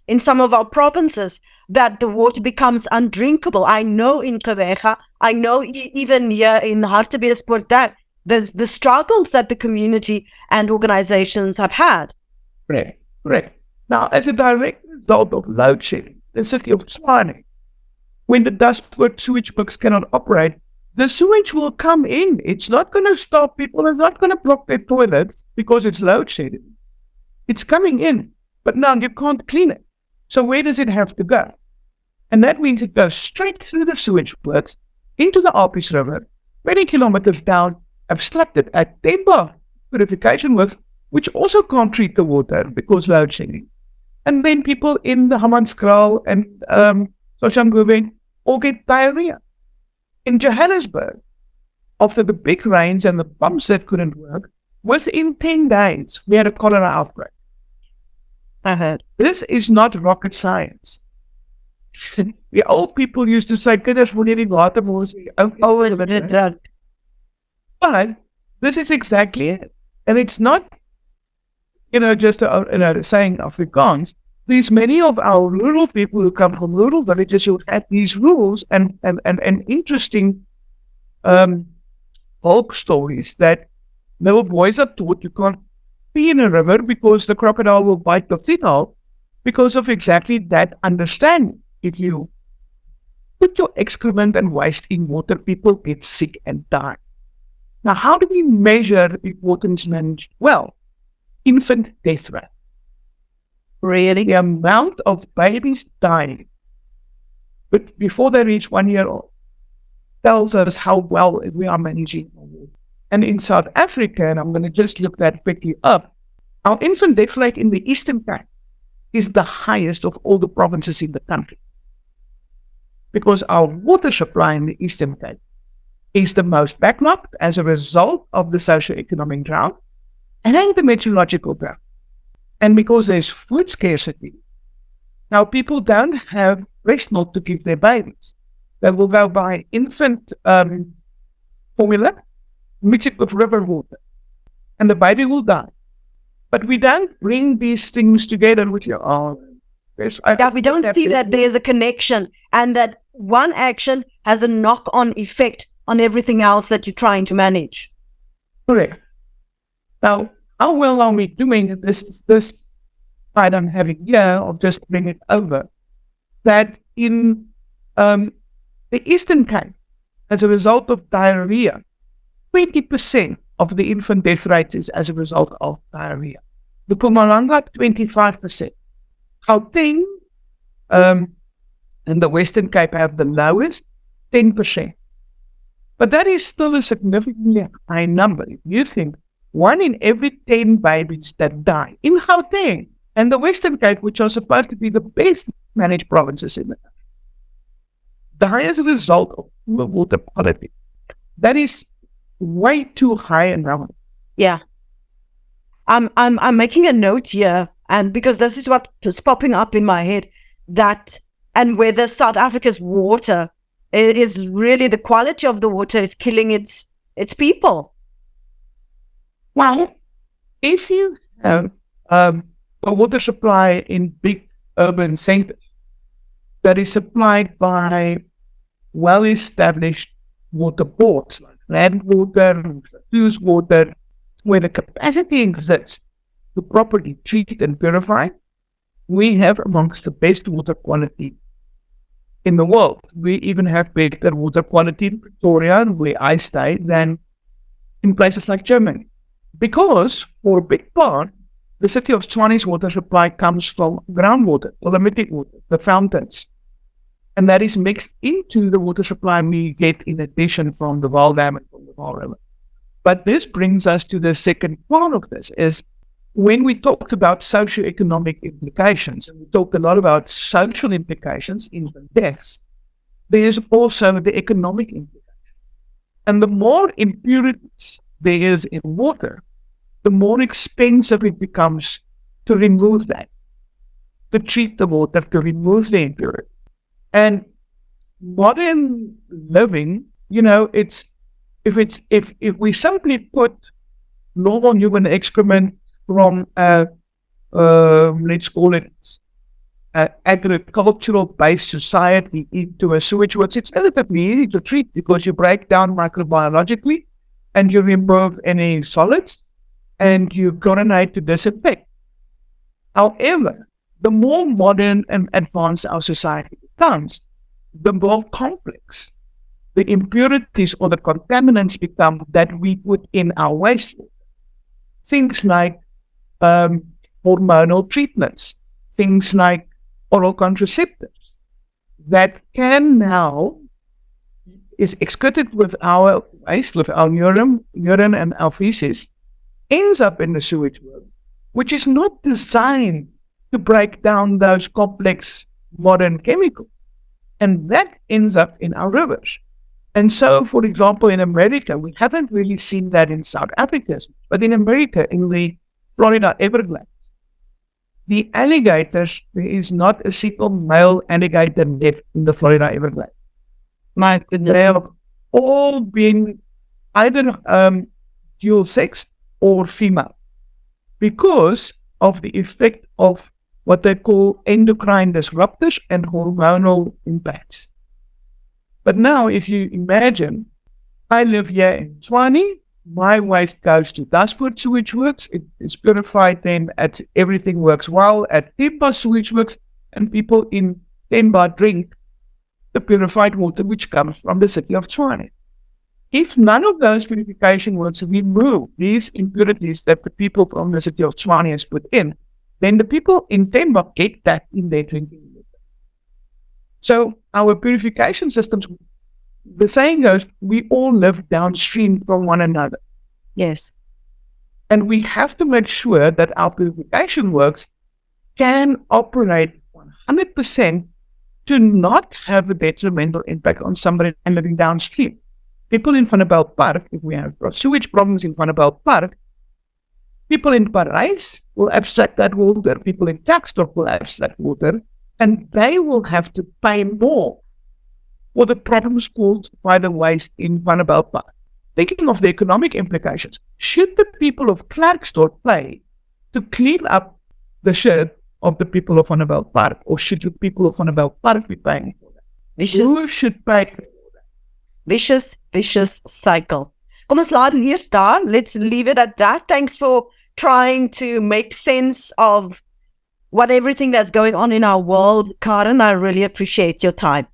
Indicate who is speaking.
Speaker 1: in some of our provinces that the water becomes undrinkable. I know in Gqeberha, I know even here in Hartbeespoort, that there's the struggles that the community and organizations have had.
Speaker 2: Correct. Now, as a direct result of load shedding, the city of Tshwane, when the Dustpoort sewage works cannot operate, the sewage will come in. It's not going to stop. People are not going to block their toilets because it's load shedding. It's coming in, but now you can't clean it. So where does it have to go? And that means it goes straight through the sewage works into the Alpies River, 20 kilometers down, obstructed at Temba purification works, which also can't treat the water because load shedding. And then people in the Hammanskraal and Soshanguve all get diarrhea. In Johannesburg, after the big rains and the pumps that couldn't work, within 10 days, we had a cholera outbreak.
Speaker 1: I heard.
Speaker 2: This is not rocket science. The old people used to say, "Kinders moet nie die water mors nie."
Speaker 1: Always been drunk.
Speaker 2: But this is exactly it. And it's not, just saying Afrikaans. There's many of our rural people who come from rural villages who had these rules and interesting folk stories that little boys are taught you can't pee in a river because the crocodile will bite the seal because of exactly that understanding. If you put your excrement and waste in water, people get sick and die. Now, how do we measure if water is managed well? Infant death rate.
Speaker 1: Really?
Speaker 2: The amount of babies dying but before they reach 1 year old tells us how well we are managing our water. And in South Africa, and I'm going to just look that quickly up, our infant death rate in the Eastern Cape is the highest of all the provinces in the country. Because our water supply in the Eastern Cape is the most backlogged as a result of the socio-economic drought and the meteorological drought. And because there's food scarcity, now people don't have breast milk to give their babies. They will go buy infant formula, mix it with river water, and the baby will die. But we don't bring these things together with your
Speaker 1: we don't see that there's a connection and that one action has a knock-on effect on everything else that you're trying to manage.
Speaker 2: Correct. Now, how well are we doing this slide I'm having here? I'll just bring it over. That in the Eastern Cape, as a result of diarrhea, 20% of the infant death rate is as a result of diarrhea. The Mpumalanga, 25%. Gauteng and the Western Cape have the lowest, 10%. But that is still a significantly high number. If you think 1 in every 10 babies that die in Gauteng and the Western Cape, which are supposed to be the best managed provinces in the country, die as a result of poor water quality. That is way too high a number.
Speaker 1: Yeah. I'm making a note here, and because this is what is popping up in my head, that and whether South Africa's water is really the quality of the water is killing its people.
Speaker 2: Well, if you have a water supply in big urban centers that is supplied by well-established water boards like land water, use water, where the capacity exists to properly treat and purify, we have amongst the best water quality in the world. We even have better water quality in Pretoria, where I stay, than in places like Germany. Because, for a big part, the city of Tshwane's water supply comes from groundwater, polluted water, the fountains. And that is mixed into the water supply we get in addition from the Vaal Dam and from the Vaal River. But this brings us to the second part of this, is when we talked about socioeconomic implications, and we talked a lot about social implications, infant deaths, there is also the economic implications. And the more impurities there is in water, the more expensive it becomes to remove that, to treat the water, to remove the impurities. And modern living, if we simply put normal human excrement from let's call it agricultural-based society into a sewage works, it's relatively easy to treat because you break down microbiologically and you remove any solids and you chlorinate to disinfect. However, the more modern and advanced our society becomes, the more complex the impurities or the contaminants become that we put in our wastewater. Things like hormonal treatments, things like oral contraceptives that can now is excreted with our waste, with our urine and our feces, ends up in the sewage world, which is not designed to break down those complex modern chemicals. And that ends up in our rivers. And so, for example, in America, we haven't really seen that in South Africa, but in America, in the Florida Everglades, the alligators, there is not a single male alligator left in the Florida Everglades.
Speaker 1: My goodness.
Speaker 2: They have all been either dual sex or female because of the effect of what they call endocrine disruptors and hormonal impacts. But now, if you imagine, I live here in Tshwane, my waste goes to Dashwood Sewage Works, it's purified then, everything works well at Temba Sewage Works, and people in Temba drink the purified water which comes from the city of Tshwane. If none of those purification works remove these impurities that the people from the city of Tshwane has put in, then the people in Temba get that in their drinking water. So our purification systems, the saying goes, we all live downstream from one another.
Speaker 1: Yes.
Speaker 2: And we have to make sure that our purification works can operate 100% to not have a detrimental impact on somebody living downstream. People in Vanderbijl Park, if we have sewage problems in Vanderbijl Park, people in Parijs will abstract that water, people in Taxdorp will abstract water, and they will have to pay more for the problems caused by the waste in Vanderbijl Park. Thinking of the economic implications, should the people of Klerksdorp pay to clean up the shit of the people of Vanderbijl Park, or should the people of Vanderbijl Park be paying for that? Who should pay for that?
Speaker 1: Vicious cycle. Kom ons laat dit eers daar. Let's leave it at that. Thanks for trying to make sense of what everything that's going on in our world. Carin, I really appreciate your time.